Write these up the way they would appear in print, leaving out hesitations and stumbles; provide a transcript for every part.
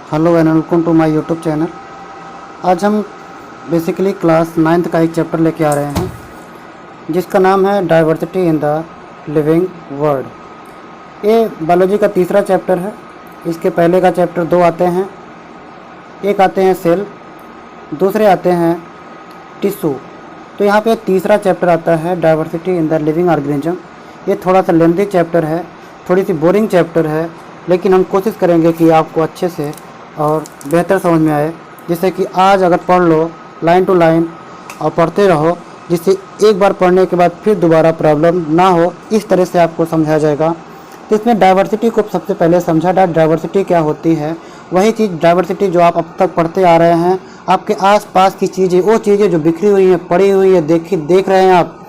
Hello and welcome to my YouTube channel. आज हम basically class 9th का एक चैप्टर लेके आ रहे हैं जिसका नाम है diversity in the living world. ये बायोलॉजी का तीसरा चैप्टर है। इसके पहले का चैप्टर 2 आते हैं। एक आते हैं सेल, दूसरे आते हैं टिश्यू। तो यहाँ पे तीसरा चैप्टर आता है diversity in the living organism. ये थोड़ा सा लेंथी चैप्टर है, थोड़ी सी बोरिंग चैप्टर है, लेकिन हम कोशिश करेंगे कि आपको अच्छे से और बेहतर समझ में आए, जिससे कि आज अगर पढ़ लो लाइन टू लाइन और पढ़ते रहो, जिससे एक बार पढ़ने के बाद फिर दोबारा प्रॉब्लम ना हो, इस तरह से आपको समझाया जाएगा। तो इसमें डाइवर्सिटी को सबसे पहले समझा। डाइवर्सिटी क्या होती है? वही चीज़ डाइवर्सिटी जो आप अब तक पढ़ते आ रहे हैं, आपके आसपास की चीज़ें, वो चीज़ें जो बिखरी हुई हैं, पड़ी हुई है, देख रहे हैं आप,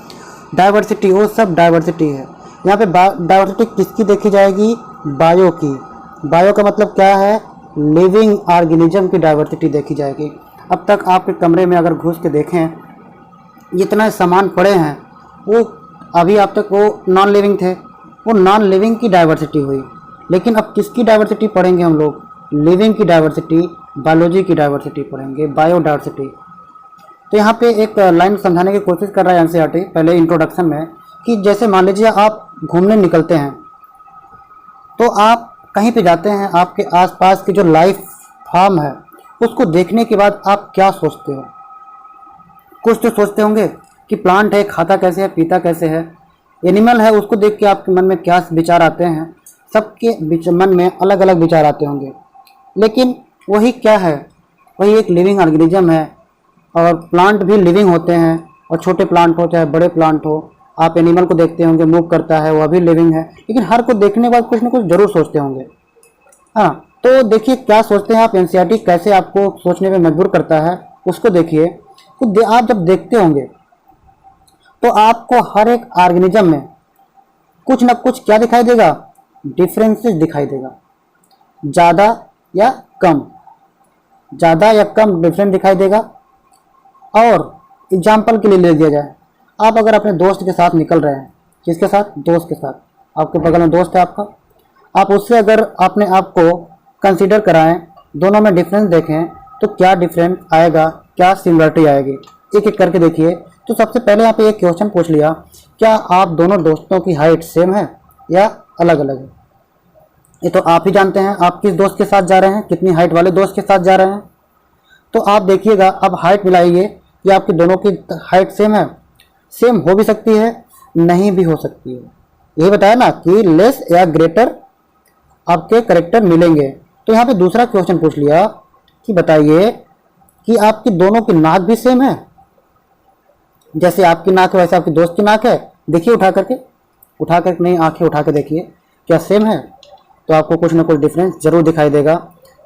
डाइवर्सिटी, वो सब डाइवर्सिटी है। यहाँ पे डाइवर्सिटी किसकी देखी जाएगी? बायो की। बायो का मतलब क्या है? लिविंग ऑर्गेनिज्म की डाइवर्सिटी देखी जाएगी। अब तक आपके कमरे में अगर घुस के देखें, जितना सामान पड़े हैं वो अभी अब तक वो नॉन लिविंग थे, वो नॉन लिविंग की डाइवर्सिटी हुई। लेकिन अब किसकी डाइवर्सिटी पढ़ेंगे हम लोग? लिविंग की डाइवर्सिटी, बायोलॉजी की डाइवर्सिटी पढ़ेंगे, बायोडाइवर्सिटी। तो यहाँ पे एक लाइन समझाने की कोशिश कर रहा है एनसीईआरटी पहले इंट्रोडक्शन में, कि जैसे मान लीजिए आप घूमने निकलते हैं, तो आप कहीं पे जाते हैं, आपके आसपास की जो लाइफ फॉर्म है उसको देखने के बाद आप क्या सोचते हो? कुछ तो सोचते होंगे कि प्लांट है, खाता कैसे है, पीता कैसे है। एनिमल है, उसको देख के आपके मन में क्या विचार आते हैं? सबके मन में अलग अलग विचार आते होंगे। लेकिन वही क्या है? वही एक लिविंग ऑर्गेनिज्म है। और प्लांट भी लिविंग होते हैं, और छोटे प्लांट हो चाहे बड़े प्लांट हो। आप एनिमल को देखते होंगे, मूव करता है, वह भी लिविंग है। लेकिन हर को देखने के बाद कुछ ना कुछ जरूर सोचते होंगे। हाँ, तो देखिए क्या सोचते हैं आप। एनसीईआरटी कैसे आपको सोचने पे मजबूर करता है उसको देखिए। तो आप जब देखते होंगे तो आपको हर एक ऑर्गेनिज्म में कुछ ना कुछ क्या दिखाई देगा? डिफरेंसेस दिखाई देगा। ज़्यादा या कम, ज़्यादा या कम डिफरेंस दिखाई देगा। और एग्जाम्पल के लिए ले दिया जाए, आप अगर अपने दोस्त के साथ निकल रहे हैं, किसके साथ? दोस्त के साथ। आपके बगल में दोस्त है आपका, आप उससे अगर अपने आप को कंसीडर कराएं, दोनों में डिफरेंस देखें, तो क्या डिफरेंस आएगा, क्या सिमिलरिटी आएगी, एक एक करके देखिए। तो सबसे पहले यहाँ पे एक क्वेश्चन पूछ लिया, क्या आप दोनों दोस्तों की हाइट सेम है या अलग अलग है? ये तो आप ही जानते हैं आप किस दोस्त के साथ जा रहे हैं, कितनी हाइट वाले दोस्त के साथ जा रहे हैं। तो आप देखिएगा, अब हाइट मिलाइए कि आपकी दोनों की हाइट सेम है। सेम हो भी सकती है, नहीं भी हो सकती है। यही बताया ना कि लेस या ग्रेटर आपके करेक्टर मिलेंगे। तो यहाँ पे दूसरा क्वेश्चन पूछ लिया कि बताइए कि आपकी दोनों की नाक भी सेम है? जैसे आपकी नाक है वैसे आपकी दोस्त की नाक है। देखिए उठा करके नहीं, आंखें उठा के देखिए, क्या सेम है? तो आपको कुछ ना कुछ डिफरेंस जरूर दिखाई देगा।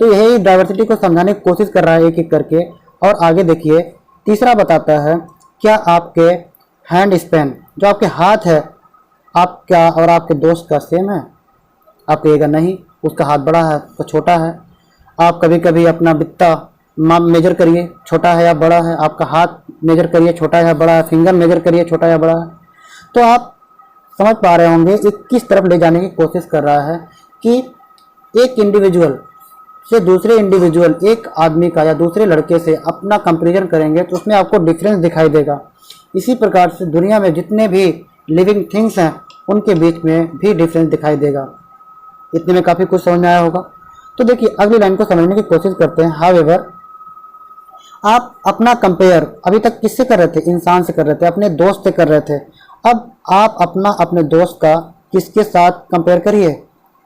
तो यही डाइवर्सिटी को समझाने की कोशिश कर रहा है एक एक करके। और आगे देखिए, तीसरा बताता है, क्या आपके हैंड स्पैन, जो आपके हाथ है, आपका और आपके दोस्त का सेम है? आप कहिएगा नहीं, उसका हाथ बड़ा है, उसका छोटा है। आप कभी कभी अपना बित्ता मेजर करिए, छोटा है या बड़ा है। आपका हाथ मेजर करिए, छोटा है या बड़ा है। फिंगर मेजर करिए, छोटा या बड़ा है। तो आप समझ पा रहे होंगे ये किस तरफ ले जाने की कोशिश कर रहा है, कि एक इंडिविजुअल से दूसरे इंडिविजुअल, एक आदमी का या दूसरे लड़के से अपना कंपैरिजन करेंगे तो उसमें आपको डिफरेंस दिखाई देगा। इसी प्रकार से दुनिया में जितने भी लिविंग थिंग्स हैं उनके बीच में भी डिफरेंस दिखाई देगा। इतने में काफ़ी कुछ समझ में आया होगा। तो देखिए अगली लाइन को समझने की कोशिश करते हैं। हाउएवर, आप अपना कंपेयर अभी तक किससे कर रहे थे? इंसान से कर रहे थे, अपने दोस्त से कर रहे थे। अब आप अपने दोस्त का किसके साथ कंपेयर करिए?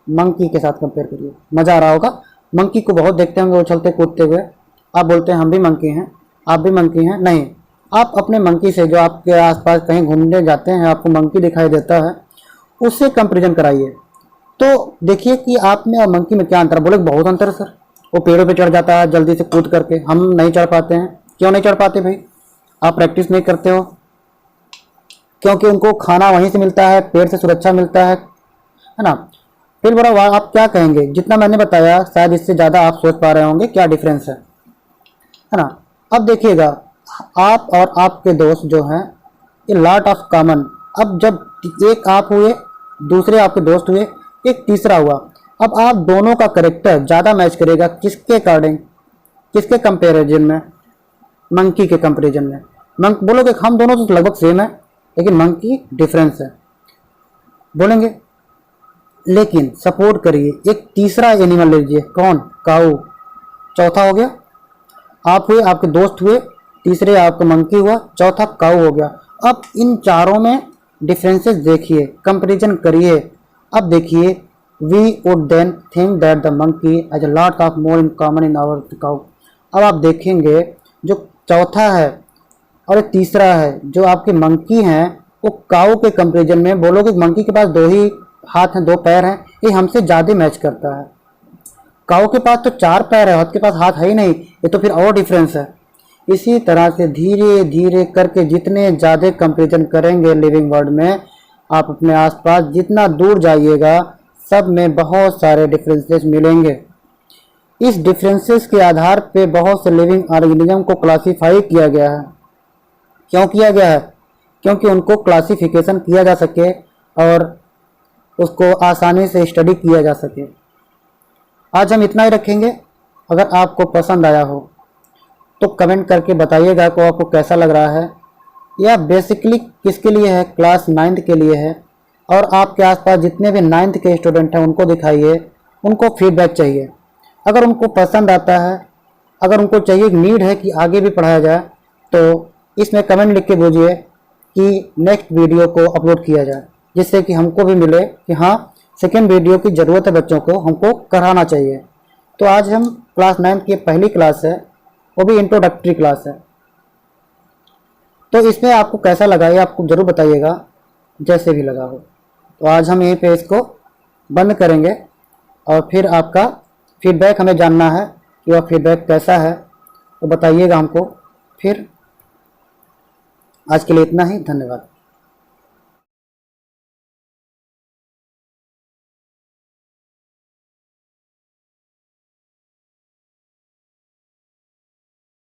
मंकी के साथ कंपेयर करिए। मज़ा आ रहा होगा। मंकी को बहुत देखते होंगे उछलते कूदते हुए। आप बोलते हैं हम भी मंकी हैं, आप भी मंकी हैं। नहीं, आप अपने मंकी से, जो आपके आसपास कहीं घूमने जाते हैं, आपको मंकी दिखाई देता है, उससे कंपेरिजन कराइए। तो देखिए कि आप में और मंकी में क्या अंतर है। बोले बहुत अंतर है सर, वो पेड़ों पे चढ़ जाता है जल्दी से कूद करके, हम नहीं चढ़ पाते हैं। क्यों नहीं चढ़ पाते भाई? आप प्रैक्टिस नहीं करते हो। क्योंकि उनको खाना वहीं से मिलता है, पेड़ से सुरक्षा मिलता है ना। फिर बड़ा आप क्या कहेंगे? जितना मैंने बताया शायद इससे ज़्यादा आप सोच पा रहे होंगे क्या डिफरेंस है ना। अब देखिएगा, आप और आपके दोस्त जो हैं, ये लॉट ऑफ कॉमन। अब जब एक आप हुए, दूसरे आपके दोस्त हुए, एक तीसरा हुआ, अब आप दोनों का करेक्टर ज़्यादा मैच करेगा किसके अकॉर्डिंग, किसके कंपेरिजन में, मंकी के कंपेरिजन में। बोलोगे हम दोनों तो लगभग सेम है लेकिन मंकी डिफरेंस है बोलेंगे। लेकिन सपोर्ट करिए एक तीसरा एनिमल ले लीजिए, कौन, काऊ। चौथा हो गया आप हुए, आपके दोस्त हुए, तीसरे आपका मंकी हुआ, चौथा काऊ हो गया। अब इन चारों में डिफरेंसेस देखिए, कंपैरिजन करिए। अब देखिए we would then think that the monkey has a lot of more in common in our cow. अब आप देखेंगे जो चौथा है और तीसरा है जो आपके मंकी हैं वो काऊ के कंपैरिजन में बोलोगे मंकी के पास 2 ही हाथ हैं, 2 पैर हैं, ये हमसे ज़्यादा मैच करता है। काऊ के पास तो 4 पैर है, हाथ के पास हाथ है ही नहीं, ये तो फिर और डिफरेंस है। इसी तरह से धीरे धीरे करके जितने ज़्यादा कंपैरिजन करेंगे लिविंग वर्ड में, आप अपने आसपास जितना दूर जाइएगा सब में बहुत सारे डिफरेंसेस मिलेंगे। इस डिफरेंसेस के आधार पे बहुत से लिविंग ऑर्गेनिज्म को क्लासीफाई किया गया है। क्यों किया गया है? क्योंकि उनको क्लासिफिकेशन किया जा सके और उसको आसानी से स्टडी किया जा सके। आज हम इतना ही रखेंगे। अगर आपको पसंद आया हो तो कमेंट करके बताइएगा को आपको कैसा लग रहा है। यह बेसिकली किसके लिए है? क्लास 9th के लिए है। और आपके आसपास जितने भी 9th के स्टूडेंट हैं उनको दिखाइए, उनको फीडबैक चाहिए। अगर उनको पसंद आता है, अगर उनको चाहिए, नीड है कि आगे भी पढ़ाया जाए, तो इसमें कमेंट लिख के भेजिए कि नेक्स्ट वीडियो को अपलोड किया जाए, जिससे कि हमको भी मिले कि हाँ सेकेंड वीडियो की ज़रूरत है, बच्चों को हमको कराना चाहिए। तो आज हम क्लास 9th की पहली क्लास है, वो भी इंट्रोडक्टरी क्लास है। तो इसमें आपको कैसा लगा ये आपको ज़रूर बताइएगा, जैसे भी लगा हो। तो आज हम यहीं पे इसको बंद करेंगे और फिर आपका फीडबैक हमें जानना है कि वह फीडबैक कैसा है, तो बताइएगा हमको। फिर आज के लिए इतना ही, धन्यवाद।